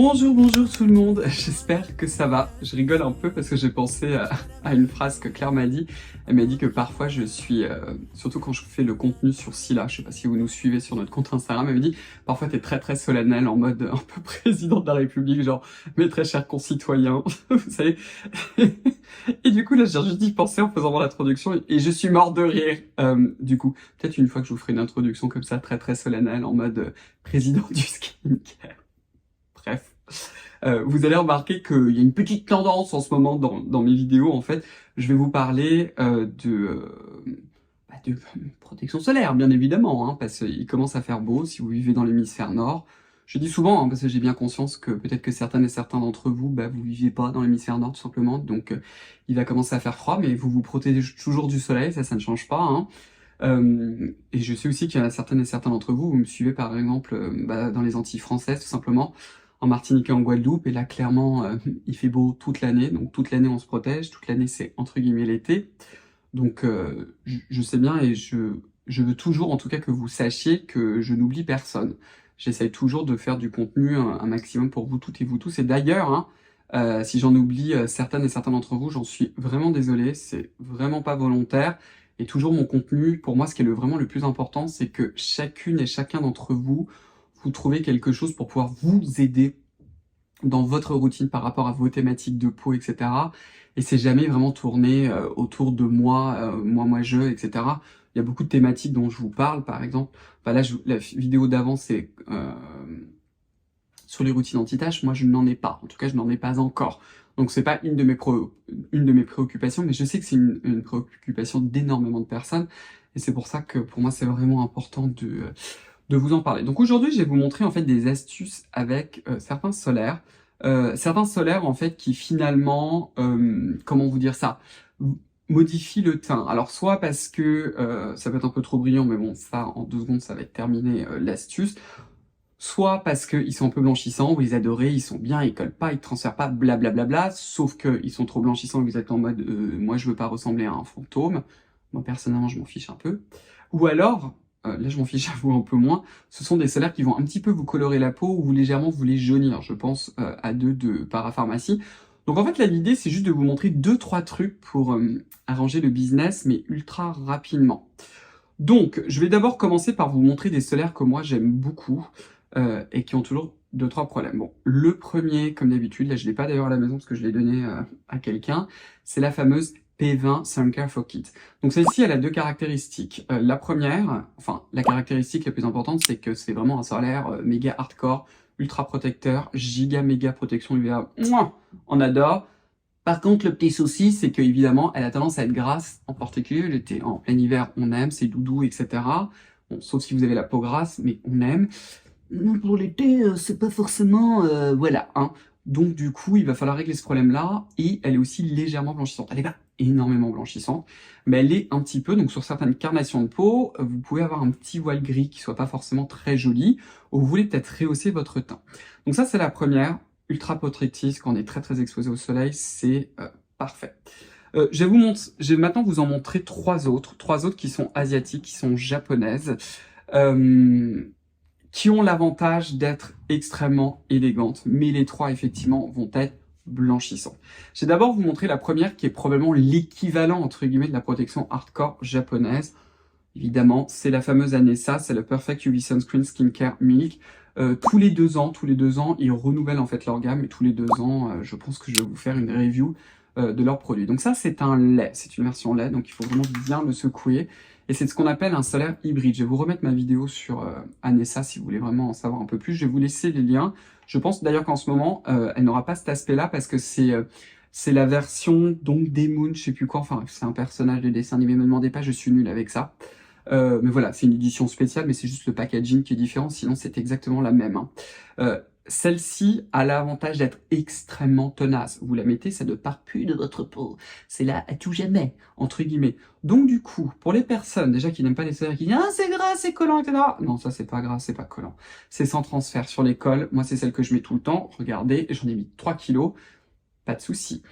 Bonjour, bonjour tout le monde, j'espère que ça va. Je rigole un peu parce que j'ai pensé à une phrase que Claire m'a dit. Elle m'a dit que parfois je suis, surtout quand je fais le contenu sur Scylla, je sais pas si vous nous suivez sur notre compte Instagram, elle m'a dit parfois t'es très solennel en mode un peu président de la République, genre mes très chers concitoyens, vous savez. Et du coup là j'ai juste d'y penser en faisant mon introduction et je suis mort de rire. Du coup, peut-être une fois que je vous ferai une introduction comme ça très solennelle en mode président du skincare. Bref, vous allez remarquer qu'il y a une petite tendance en ce moment dans mes vidéos. En fait, je vais vous parler de protection solaire, bien évidemment, hein, parce qu'il commence à faire beau si vous vivez dans l'hémisphère nord. Je dis souvent, hein, parce que j'ai bien conscience que peut-être que certaines et certains d'entre vous, vous vivez pas dans l'hémisphère nord tout simplement, donc il va commencer à faire froid, mais vous vous protégez toujours du soleil, ça ne change pas, hein. Et je sais aussi qu'il y en a certaines et certains d'entre vous, vous me suivez par exemple dans les Antilles françaises tout simplement, en Martinique et en Guadeloupe, et là clairement il fait beau toute l'année, donc toute l'année on se protège, toute l'année c'est entre guillemets l'été, donc je sais bien et je veux toujours en tout cas que vous sachiez que je n'oublie personne. J'essaye toujours de faire du contenu un maximum pour vous toutes et vous tous, et d'ailleurs, hein, si j'en oublie certaines et certains d'entre vous, j'en suis vraiment désolé, c'est vraiment pas volontaire. Et toujours mon contenu, pour moi, ce qui est vraiment le plus important, c'est que chacune et chacun d'entre vous, vous trouvez quelque chose pour pouvoir vous aider dans votre routine par rapport à vos thématiques de peau, etc. Et c'est jamais vraiment tourné autour de moi, je, etc. Il y a beaucoup de thématiques dont je vous parle, par exemple. Là, la vidéo d'avant, c'est sur les routines anti-taches. Moi, je n'en ai pas. En tout cas, je n'en ai pas encore. Donc c'est pas une de mes préoccupations, mais je sais que c'est une préoccupation d'énormément de personnes. Et c'est pour ça que pour moi, c'est vraiment important de vous en parler. Donc aujourd'hui, je vais vous montrer en fait des astuces avec certains solaires. Certains solaires en fait qui finalement, comment vous dire ça, modifient le teint. Alors soit parce que ça peut être un peu trop brillant, mais bon, ça en 2 secondes, ça va être terminé l'astuce. Soit parce qu'ils sont un peu blanchissants, vous les adorez, ils sont bien, ils collent pas, ils transfèrent pas, blablabla, sauf qu'ils sont trop blanchissants, vous êtes en mode moi je veux pas ressembler à un fantôme. Moi personnellement je m'en fiche un peu. Ou alors, là je m'en fiche à vous un peu moins, ce sont des solaires qui vont un petit peu vous colorer la peau ou légèrement vous les jaunir, je pense à deux de parapharmacie. Donc en fait là l'idée c'est juste de vous montrer 2-3 trucs pour arranger le business, mais ultra rapidement. Donc, je vais d'abord commencer par vous montrer des solaires que moi j'aime beaucoup et qui ont toujours 2-3 problèmes. Bon, le premier, comme d'habitude, là je l'ai pas d'ailleurs à la maison parce que je l'ai donné à quelqu'un, c'est la fameuse P20 Sun Care for Kids. Donc celle-ci, elle a 2 caractéristiques. La première, enfin la caractéristique la plus importante, c'est que c'est vraiment un solaire méga hardcore, ultra protecteur, giga méga protection UVA. Mouah, on adore. Par contre, le petit souci, c'est que évidemment, elle a tendance à être grasse, en particulier l'été. En plein hiver, on aime, c'est doudou, etc. Bon, sauf si vous avez la peau grasse, mais on aime. Non, pour l'été, c'est pas forcément... voilà, hein. Donc du coup, il va falloir régler ce problème-là, et elle est aussi légèrement blanchissante. Elle est pas énormément blanchissante, mais elle est un petit peu, donc sur certaines carnations de peau, vous pouvez avoir un petit voile gris qui soit pas forcément très joli, ou vous voulez peut-être rehausser votre teint. Donc ça, c'est la première. Ultra protectrice quand on est très exposé au soleil, c'est parfait. Je vais maintenant vous en montrer 3 autres qui sont asiatiques, qui sont japonaises, qui ont l'avantage d'être extrêmement élégantes, mais les 3 effectivement vont être blanchissants. Je vais d'abord vous montrer la première qui est probablement l'équivalent entre guillemets de la protection hardcore japonaise. Évidemment, c'est la fameuse Anessa, c'est le Perfect UV Sunscreen Skincare Milk. Tous les 2 ans, ils renouvellent en fait leur gamme, et tous les 2 ans, je pense que je vais vous faire une review de leurs produits. Donc ça, c'est un lait, c'est une version lait, donc il faut vraiment bien le secouer. Et c'est ce qu'on appelle un solaire hybride. Je vais vous remettre ma vidéo sur Anessa si vous voulez vraiment en savoir un peu plus. Je vais vous laisser les liens. Je pense d'ailleurs qu'en ce moment, elle n'aura pas cet aspect-là parce que c'est la version donc d'Emoon, je sais plus quoi, enfin c'est un personnage de dessin animé, me demandez pas, je suis nul avec ça. Mais voilà, c'est une édition spéciale, mais c'est juste le packaging qui est différent, sinon c'est exactement la même, hein. Celle-ci a l'avantage d'être extrêmement tenace. Vous la mettez, ça ne part plus de votre peau. C'est là à tout jamais, entre guillemets. Donc du coup, pour les personnes déjà qui n'aiment pas les solaires, qui disent « Ah, c'est gras, c'est collant, etc. » Non, ça c'est pas gras, c'est pas collant. C'est sans transfert sur les cols. Moi, c'est celle que je mets tout le temps. Regardez, j'en ai mis 3 kilos. Pas de souci.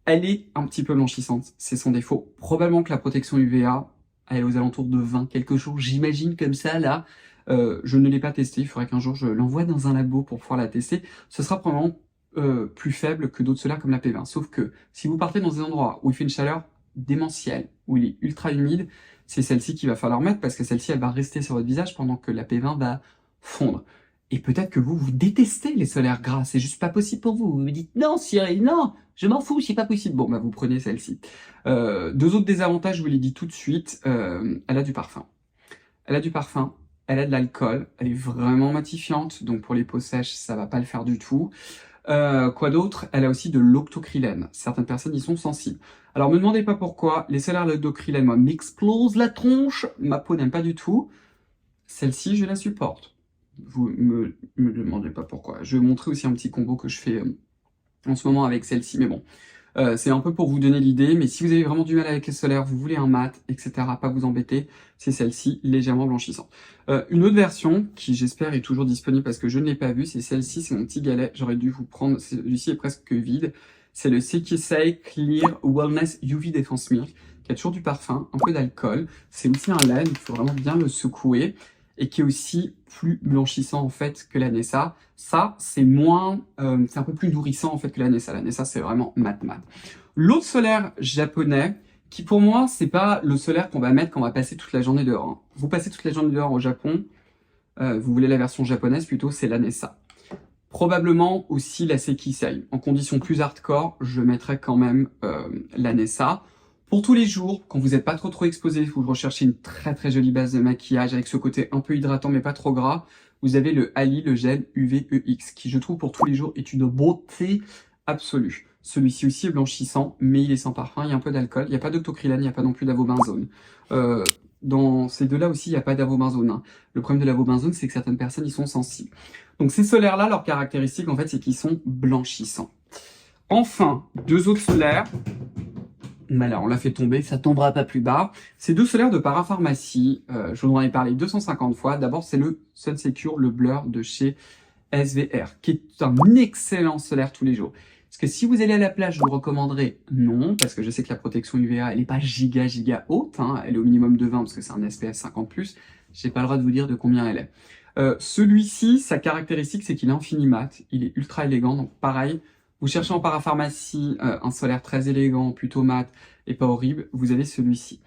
Elle est un petit peu blanchissante, c'est son défaut. Probablement que la protection UVA, elle est aux alentours de 20 quelque chose, j'imagine comme ça, là. Je ne l'ai pas testé, il faudrait qu'un jour je l'envoie dans un labo pour pouvoir la tester. Ce sera probablement plus faible que d'autres solaires comme la P20. Sauf que si vous partez dans des endroits où il fait une chaleur démentielle, où il est ultra humide, c'est celle-ci qu'il va falloir mettre parce que celle-ci, elle va rester sur votre visage pendant que la P20 va fondre. Et peut-être que vous détestez les solaires gras, c'est juste pas possible pour vous. Vous me dites non Cyril, non, je m'en fous, c'est pas possible. Bon, bah vous prenez celle-ci. Deux autres désavantages, je vous les dis tout de suite. Elle a du parfum. Elle a du parfum, elle a de l'alcool, elle est vraiment matifiante, donc pour les peaux sèches, ça va pas le faire du tout. Quoi d'autre? Elle a aussi de l'octocrylène. Certaines personnes y sont sensibles. Alors me demandez pas pourquoi, les solaires à l'octocrylène, moi, m'explosent la tronche, ma peau n'aime pas du tout. Celle-ci, je la supporte. Vous me demandez pas pourquoi. Je vais vous montrer aussi un petit combo que je fais en ce moment avec celle-ci, mais bon. C'est un peu pour vous donner l'idée, mais si vous avez vraiment du mal avec les solaires, vous voulez un mat, etc., pas vous embêter, c'est celle-ci, légèrement blanchissante. Une autre version, qui j'espère est toujours disponible parce que je ne l'ai pas vue, c'est celle-ci, c'est mon petit galet, j'aurais dû vous prendre, celui-ci est presque vide, c'est le Sekisei Clear Wellness UV Defense Milk, qui a toujours du parfum, un peu d'alcool, c'est aussi un lait, il faut vraiment bien le secouer, et qui est aussi plus blanchissant en fait que la Nessa. Ça, c'est moins, c'est un peu plus nourrissant en fait que la Nessa. La Nessa, c'est vraiment mat. L'autre solaire japonais, qui pour moi, c'est pas le solaire qu'on va mettre quand on va passer toute la journée dehors. Hein. Vous passez toute la journée dehors au Japon, vous voulez la version japonaise plutôt, c'est la Nessa. Probablement aussi la Sekisei. En conditions plus hardcore, je mettrais quand même la Nessa. Pour tous les jours, quand vous n'êtes pas trop exposé, vous recherchez une très jolie base de maquillage avec ce côté un peu hydratant mais pas trop gras, vous avez le Ali, le gel UVEX, qui je trouve pour tous les jours est une beauté absolue. Celui-ci aussi est blanchissant, mais il est sans parfum, il y a un peu d'alcool, il n'y a pas d'octocrylène, il n'y a pas non plus d'avobenzone. Dans ces deux-là aussi, il n'y a pas d'avobenzone. Hein. Le problème de l'avobenzone, c'est que certaines personnes y sont sensibles. Donc ces solaires-là, leur caractéristique, en fait, c'est qu'ils sont blanchissants. Enfin, deux autres solaires. Mais alors, on l'a fait tomber, ça tombera pas plus bas. Ces deux solaires de parapharmacie, je vous en ai parlé 250 fois. D'abord, c'est le Sun Secure, le Blur de chez SVR, qui est un excellent solaire tous les jours. Parce que si vous allez à la plage, je vous recommanderais non, parce que je sais que la protection UVA, elle est pas giga haute, hein, elle est au minimum de 20 parce que c'est un SPF 50+. J'ai pas le droit de vous dire de combien elle est. Celui-ci, sa caractéristique, c'est qu'il est infini mat, il est ultra élégant, donc pareil, vous cherchez en parapharmacie un solaire très élégant, plutôt mat et pas horrible, vous avez celui-ci.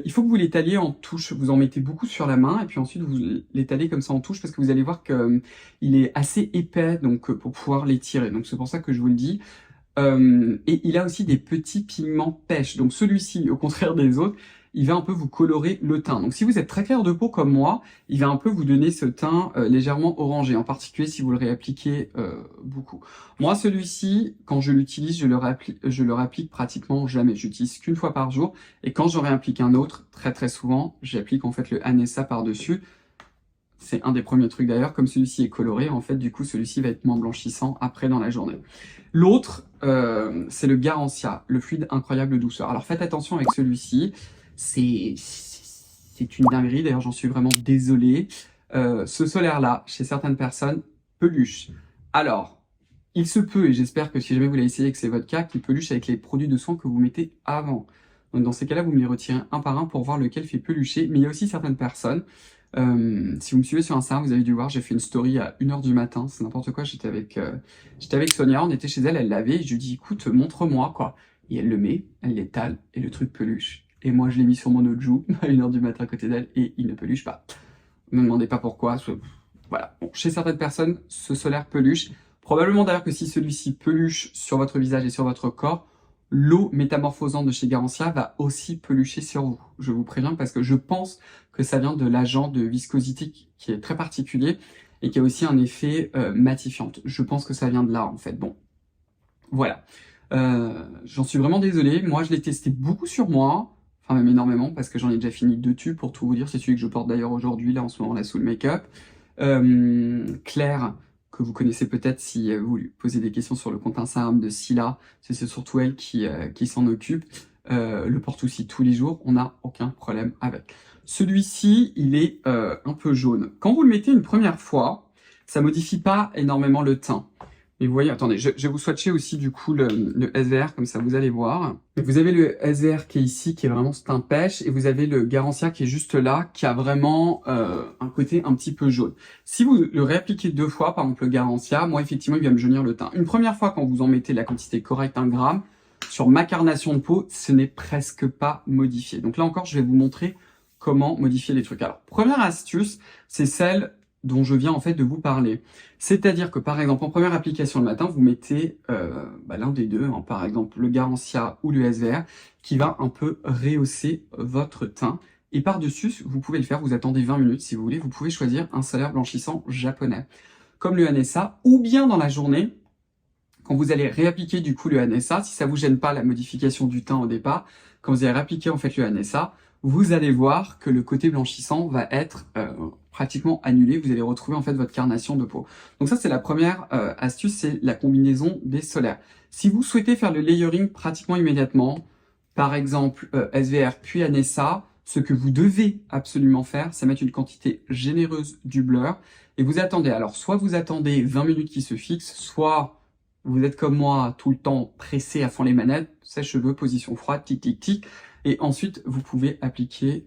Il faut que vous l'étaliez en touche, vous en mettez beaucoup sur la main et puis ensuite vous l'étalez comme ça en touche parce que vous allez voir que il est assez épais donc pour pouvoir l'étirer. Donc c'est pour ça que je vous le dis. Et il a aussi des petits pigments pêche. Donc celui-ci, au contraire des autres, il va un peu vous colorer le teint. Donc si vous êtes très clair de peau comme moi, il va un peu vous donner ce teint légèrement orangé, en particulier si vous le réappliquez beaucoup. Moi, celui-ci, quand je l'utilise, je le réapplique pratiquement jamais. J'utilise qu'une fois par jour. Et quand j'en réapplique un autre, très souvent, j'applique en fait le Anessa par-dessus. C'est un des premiers trucs d'ailleurs, comme celui-ci est coloré, en fait, du coup, celui-ci va être moins blanchissant après dans la journée. L'autre, c'est le Garancia, le fluide incroyable douceur. Alors faites attention avec celui-ci, c'est une dinguerie, d'ailleurs j'en suis vraiment désolé. Ce solaire-là, chez certaines personnes, peluche. Alors, il se peut, et j'espère que si jamais vous l'avez essayé et que c'est votre cas, qu'il peluche avec les produits de soin que vous mettez avant. Donc dans ces cas-là, vous me les retirez un par un pour voir lequel fait pelucher. Mais il y a aussi certaines personnes, si vous me suivez sur Instagram, vous avez dû voir, j'ai fait une story à 1h du matin, c'est n'importe quoi, j'étais avec Sonia, on était chez elle, elle l'avait, et je lui dis écoute, montre-moi quoi. Et elle le met, elle l'étale, et le truc peluche. Et moi je l'ai mis sur mon autre joue, à 1h du matin à côté d'elle, et il ne peluche pas. Ne me demandez pas pourquoi, voilà. Bon, chez certaines personnes, ce solaire peluche. Probablement d'ailleurs que si celui-ci peluche sur votre visage et sur votre corps, l'eau métamorphosante de chez Garancia va aussi pelucher sur vous. Je vous préviens parce que je pense que ça vient de l'agent de viscosité qui est très particulier et qui a aussi un effet matifiant. Je pense que ça vient de là en fait. Bon, voilà. J'en suis vraiment désolé. Moi, je l'ai testé beaucoup sur moi. Enfin, même énormément parce que j'en ai déjà fini 2 tubes pour tout vous dire. C'est celui que je porte d'ailleurs aujourd'hui, là en ce moment, là sous le make-up. Claire, que vous connaissez peut-être si vous lui posez des questions sur le compte Instagram de Scylla, c'est surtout elle qui s'en occupe, le porte aussi tous les jours, on n'a aucun problème avec. Celui-ci, il est un peu jaune. Quand vous le mettez une première fois, ça modifie pas énormément le teint. Et vous voyez, attendez, je vais vous swatcher aussi du coup le SVR, comme ça vous allez voir. Donc, vous avez le SVR qui est ici, qui est vraiment c'est un pêche, et vous avez le Garancia qui est juste là, qui a vraiment un côté un petit peu jaune. Si vous le réappliquez 2 fois, par exemple le Garancia, moi effectivement il va me jaunir le teint. Une première fois quand vous en mettez la quantité correcte, 1 gramme, sur ma carnation de peau, ce n'est presque pas modifié. Donc là encore, je vais vous montrer comment modifier les trucs. Alors, première astuce, c'est celle dont je viens en fait de vous parler. C'est-à-dire que par exemple, en première application le matin, vous mettez l'un des deux, hein, par exemple le Garancia ou le SVR, qui va un peu rehausser votre teint. Et par-dessus, vous pouvez le faire, vous attendez 20 minutes si vous voulez, vous pouvez choisir un solaire blanchissant japonais, comme le NSA, ou bien dans la journée, quand vous allez réappliquer du coup le NSA, si ça vous gêne pas la modification du teint au départ, quand vous allez réappliquer en fait le NSA, vous allez voir que le côté blanchissant va être pratiquement annulé. Vous allez retrouver en fait votre carnation de peau. Donc ça c'est la première astuce, c'est la combinaison des solaires. Si vous souhaitez faire le layering pratiquement immédiatement, par exemple SVR puis NSA, ce que vous devez absolument faire, c'est mettre une quantité généreuse du blur et vous attendez. Alors soit vous attendez 20 minutes qui se fixent, soit vous êtes comme moi tout le temps pressé à fond les manettes, sèche-cheveux, position froide, tic tic tic, et ensuite vous pouvez appliquer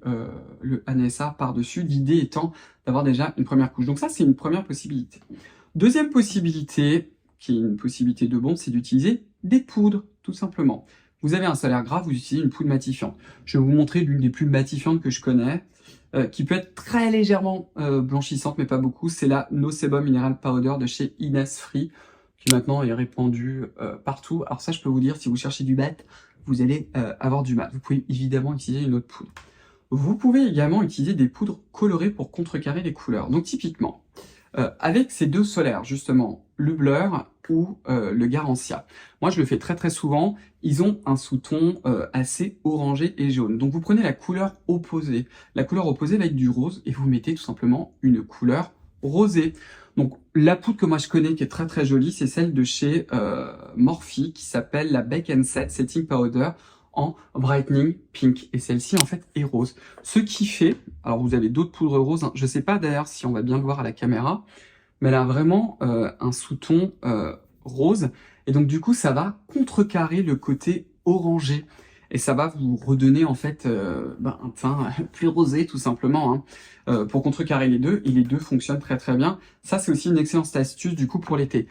le NSA par-dessus, l'idée étant d'avoir déjà une première couche. Donc ça c'est une première possibilité. Deuxième possibilité, qui est une possibilité de bombe, c'est d'utiliser des poudres, tout simplement. Vous avez un solaire gras, vous utilisez une poudre matifiante. Je vais vous montrer l'une des plus matifiantes que je connais, qui peut être très légèrement blanchissante, mais pas beaucoup. C'est la No Sebum Mineral Powder de chez Innisfree, qui maintenant est répandue partout. Alors ça, je peux vous dire, si vous cherchez du bat, vous allez avoir du mal. Vous pouvez évidemment utiliser une autre poudre. Vous pouvez également utiliser des poudres colorées pour contrecarrer les couleurs. Donc typiquement, avec ces deux solaires, justement, le Blur ou le Garancia. Moi, je le fais très très souvent. Ils ont un sous-ton assez orangé et jaune. Donc, vous prenez la couleur opposée. La couleur opposée va être du rose et vous mettez tout simplement une couleur rosée. Donc, la poudre que moi je connais qui est très très jolie, c'est celle de chez Morphe qui s'appelle la Bake and Set Setting Powder en Brightening Pink. Et celle-ci, en fait, est rose. Ce qui fait, alors vous avez d'autres poudres roses, hein. Je sais pas d'ailleurs si on va bien le voir à la caméra, mais elle a vraiment un sous-ton rose. Et donc, du coup, ça va contrecarrer le côté orangé. Et ça va vous redonner, en fait, un teint plus rosé, tout simplement, hein, pour contrecarrer les deux. Et les deux fonctionnent très, très bien. Ça, c'est aussi une excellente astuce, du coup, pour l'été.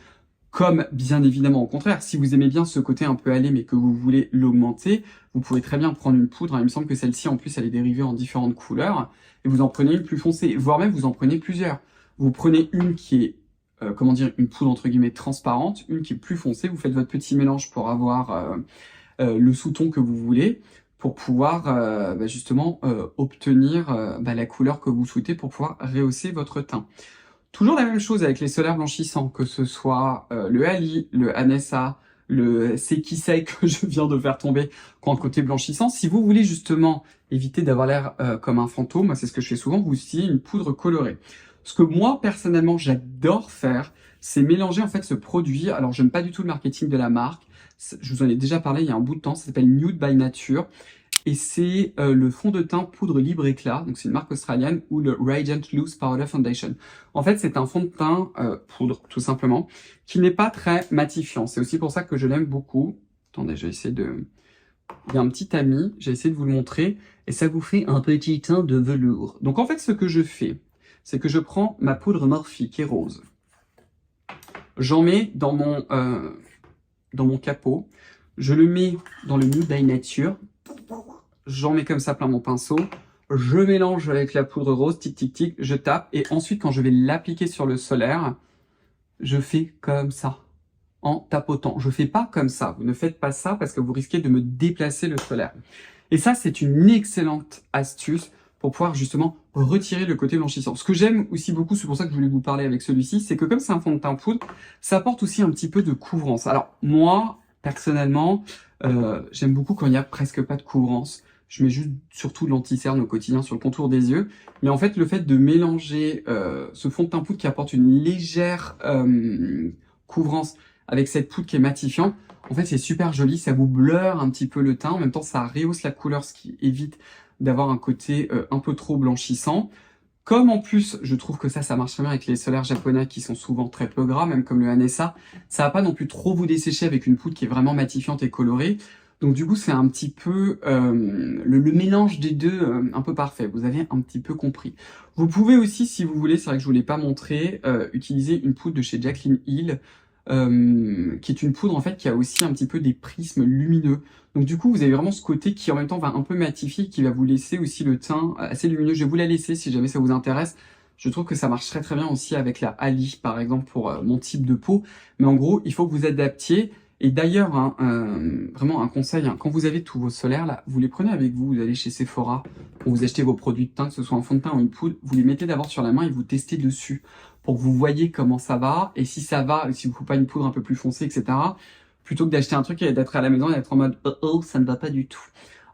Comme, bien évidemment, au contraire, si vous aimez bien ce côté un peu allé, mais que vous voulez l'augmenter, vous pouvez très bien prendre une poudre. Il me semble que celle-ci, en plus, elle est dérivée en différentes couleurs. Et vous en prenez une plus foncée, voire même vous en prenez plusieurs. Vous prenez une qui est, comment dire, une poudre entre guillemets transparente, une qui est plus foncée. Vous faites votre petit mélange pour avoir le sous-ton que vous voulez, pour pouvoir justement obtenir la couleur que vous souhaitez pour pouvoir rehausser votre teint. Toujours la même chose avec les solaires blanchissants, que ce soit le Ali, le Anessa, le Sekisei que je viens de faire tomber quand le côté blanchissant. Si vous voulez justement éviter d'avoir l'air comme un fantôme, c'est ce que je fais souvent, vous utilisez une poudre colorée. Ce que moi, personnellement, j'adore faire, c'est mélanger en fait ce produit. Alors, j'aime pas du tout le marketing de la marque. Je vous en ai déjà parlé il y a un bout de temps. Ça s'appelle Nude by Nature. Et c'est le fond de teint poudre libre éclat, donc c'est une marque australienne, ou le Radiant Loose Powder Foundation. En fait, c'est un fond de teint poudre, tout simplement, qui n'est pas très matifiant. C'est aussi pour ça que je l'aime beaucoup. Attendez, j'ai essayé de... Il y a un petit tamis, j'ai essayé de vous le montrer, et ça vous fait un petit teint de velours. Donc en fait, ce que je fais, c'est que je prends ma poudre Morphe qui est rose. J'en mets dans mon capot. Je le mets dans le Nude by Nature. J'en mets comme ça plein mon pinceau. Je mélange avec la poudre rose, tic tic tic, je tape. Et ensuite, quand je vais l'appliquer sur le solaire, je fais comme ça, en tapotant. Je fais pas comme ça. Vous ne faites pas ça parce que vous risquez de me déplacer le solaire. Et ça, c'est une excellente astuce pour pouvoir justement retirer le côté blanchissant. Ce que j'aime aussi beaucoup, c'est pour ça que je voulais vous parler avec celui-ci, c'est que comme c'est un fond de teint poudre, ça apporte aussi un petit peu de couvrance. Alors moi, personnellement, j'aime beaucoup quand il n'y a presque pas de couvrance. Je mets juste surtout de l'anti-cerne au quotidien sur le contour des yeux. Mais en fait, le fait de mélanger ce fond de teint poudre qui apporte une légère couvrance avec cette poudre qui est matifiante, en fait, c'est super joli. Ça vous blur un petit peu le teint. En même temps, ça rehausse la couleur, ce qui évite d'avoir un côté un peu trop blanchissant. Comme en plus, je trouve que ça marche très bien avec les solaires japonais qui sont souvent très peu gras, même comme le Hanessa, ça va pas non plus trop vous dessécher avec une poudre qui est vraiment matifiante et colorée. Donc du coup, c'est un petit peu le mélange des deux, un peu parfait. Vous avez un petit peu compris. Vous pouvez aussi, si vous voulez, c'est vrai que je vous l'ai pas montré, utiliser une poudre de chez Jaclyn Hill, qui est une poudre en fait qui a aussi un petit peu des prismes lumineux. Donc du coup, vous avez vraiment ce côté qui en même temps va un peu matifier, qui va vous laisser aussi le teint assez lumineux. Je vais vous la laisser si jamais ça vous intéresse. Je trouve que ça marche très très bien aussi avec la Ali, par exemple, pour mon type de peau. Mais en gros, il faut que vous adaptiez. Et d'ailleurs, hein, vraiment un conseil, hein, quand vous avez tous vos solaires, là, vous les prenez avec vous, vous allez chez Sephora, pour vous achetez vos produits de teint, que ce soit un fond de teint ou une poudre, vous les mettez d'abord sur la main et vous testez dessus, pour que vous voyez comment ça va, et si ça va, si vous ne faut pas une poudre un peu plus foncée, etc., plutôt que d'acheter un truc et d'être à la maison et d'être en mode « oh, ça ne va pas du tout ».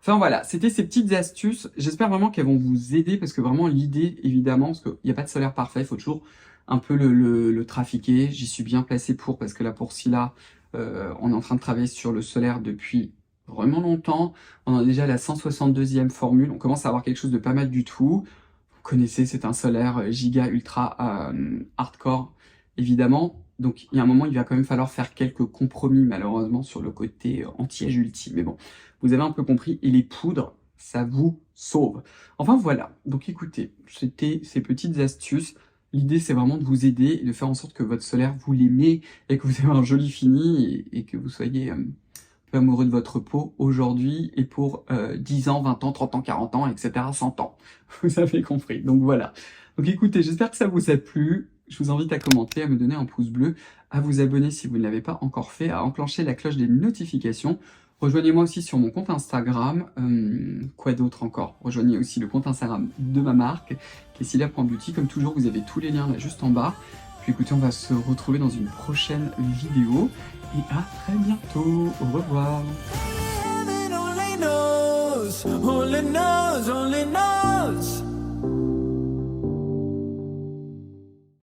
Enfin voilà, c'était ces petites astuces, j'espère vraiment qu'elles vont vous aider, parce que vraiment l'idée, évidemment, parce qu'il n'y a pas de solaire parfait, il faut toujours un peu le trafiquer, j'y suis bien placé pour, parce que là pour Scylla, on est en train de travailler sur le solaire depuis vraiment longtemps. On a déjà la 162e formule. On commence à avoir quelque chose de pas mal du tout. Vous connaissez, c'est un solaire giga ultra hardcore, évidemment. Donc il y a un moment, il va quand même falloir faire quelques compromis, malheureusement, sur le côté anti-âge ultime. Mais bon, vous avez un peu compris. Et les poudres, ça vous sauve. Enfin voilà. Donc écoutez, c'était ces petites astuces. L'idée, c'est vraiment de vous aider et de faire en sorte que votre solaire, vous l'aimez et que vous ayez un joli fini et que vous soyez un peu amoureux de votre peau aujourd'hui et pour 10 ans, 20 ans, 30 ans, 40 ans, etc., 100 ans. Vous avez compris. Donc voilà. Donc écoutez, j'espère que ça vous a plu. Je vous invite à commenter, à me donner un pouce bleu, à vous abonner si vous ne l'avez pas encore fait, à enclencher la cloche des notifications. Rejoignez-moi aussi sur mon compte Instagram. Quoi d'autre encore? Rejoignez aussi le compte Instagram de ma marque, qui est Scylla.beauty. Comme toujours, vous avez tous les liens là juste en bas. Puis écoutez, on va se retrouver dans une prochaine vidéo. Et à très bientôt. Au revoir.